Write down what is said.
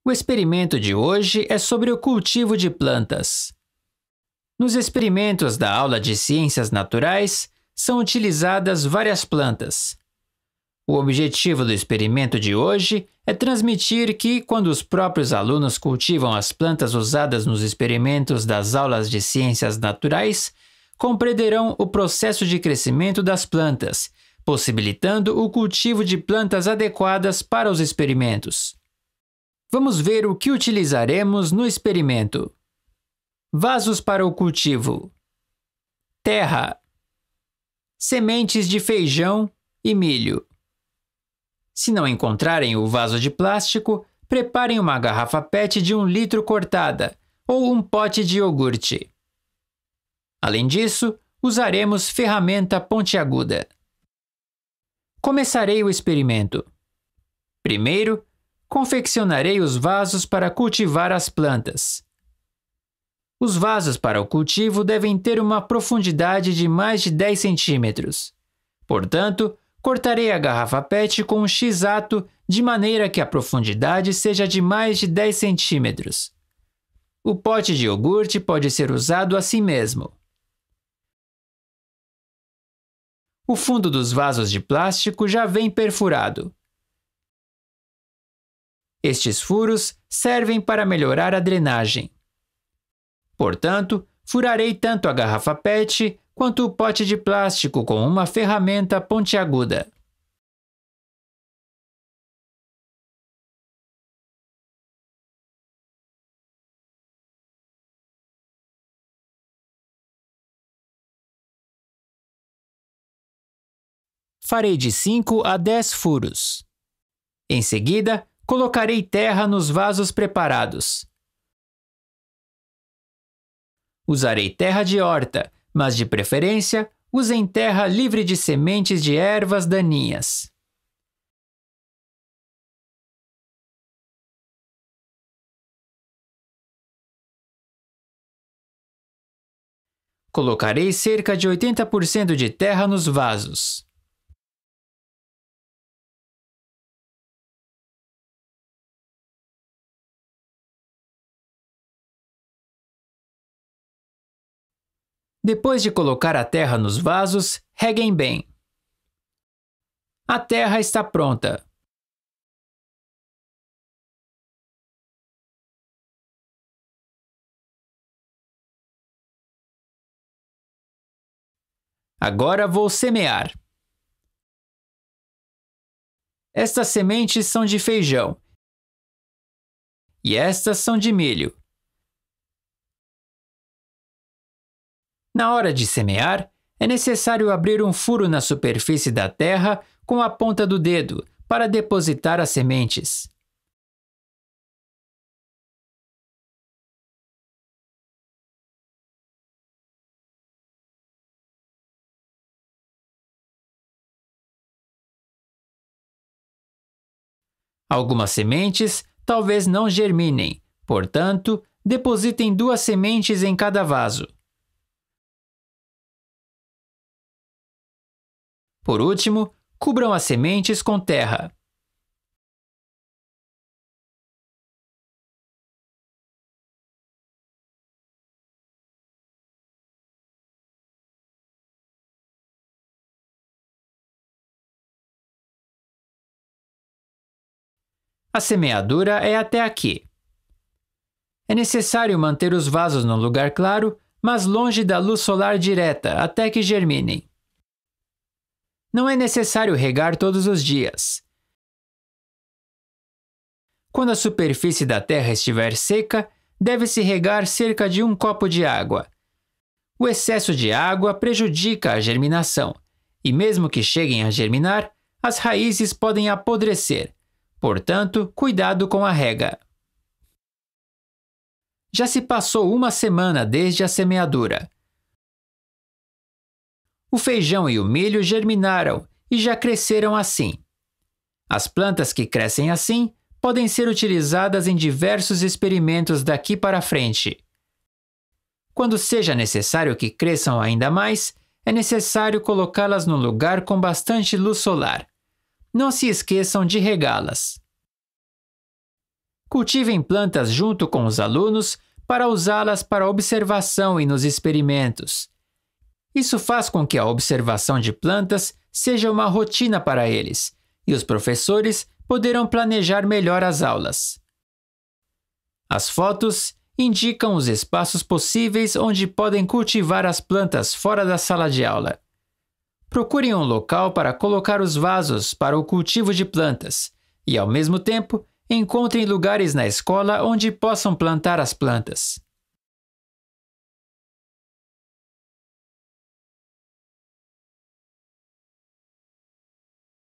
O experimento de hoje é sobre o cultivo de plantas. Nos experimentos da aula de Ciências Naturais, são utilizadas várias plantas. O objetivo do experimento de hoje é transmitir que, quando os próprios alunos cultivam as plantas usadas nos experimentos das aulas de Ciências Naturais, compreenderão o processo de crescimento das plantas, possibilitando o cultivo de plantas adequadas para os experimentos. Vamos ver o que utilizaremos no experimento. Vasos para o cultivo. Terra. Sementes de feijão e milho. Se não encontrarem o vaso de plástico, preparem uma garrafa PET de 1 litro cortada ou um pote de iogurte. Além disso, usaremos ferramenta pontiaguda. Começarei o experimento. Primeiro, confeccionarei os vasos para cultivar as plantas. Os vasos para o cultivo devem ter uma profundidade de mais de 10 centímetros. Portanto, cortarei a garrafa PET com um X-ato de maneira que a profundidade seja de mais de 10 centímetros. O pote de iogurte pode ser usado assim mesmo. O fundo dos vasos de plástico já vem perfurado. Estes furos servem para melhorar a drenagem. Portanto, furarei tanto a garrafa PET quanto o pote de plástico com uma ferramenta pontiaguda. Farei de 5 a 10 furos. Em seguida, colocarei terra nos vasos preparados. Usarei terra de horta, mas de preferência, usem terra livre de sementes de ervas daninhas. Colocarei cerca de 80% de terra nos vasos. Depois de colocar a terra nos vasos, reguem bem. A terra está pronta. Agora vou semear. Estas sementes são de feijão e estas são de milho. Na hora de semear, é necessário abrir um furo na superfície da terra com a ponta do dedo para depositar as sementes. Algumas sementes talvez não germinem, portanto, depositem 2 sementes em cada vaso. Por último, cubram as sementes com terra. A semeadura é até aqui. É necessário manter os vasos num lugar claro, mas longe da luz solar direta até que germinem. Não é necessário regar todos os dias. Quando a superfície da terra estiver seca, deve-se regar cerca de 1 copo de água. O excesso de água prejudica a germinação, e mesmo que cheguem a germinar, as raízes podem apodrecer. Portanto, cuidado com a rega. Já se passou 1 semana desde a semeadura. O feijão e o milho germinaram e já cresceram assim. As plantas que crescem assim podem ser utilizadas em diversos experimentos daqui para frente. Quando seja necessário que cresçam ainda mais, é necessário colocá-las num lugar com bastante luz solar. Não se esqueçam de regá-las. Cultivem plantas junto com os alunos para usá-las para observação e nos experimentos. Isso faz com que a observação de plantas seja uma rotina para eles, e os professores poderão planejar melhor as aulas. As fotos indicam os espaços possíveis onde podem cultivar as plantas fora da sala de aula. Procurem um local para colocar os vasos para o cultivo de plantas e, ao mesmo tempo, encontrem lugares na escola onde possam plantar as plantas.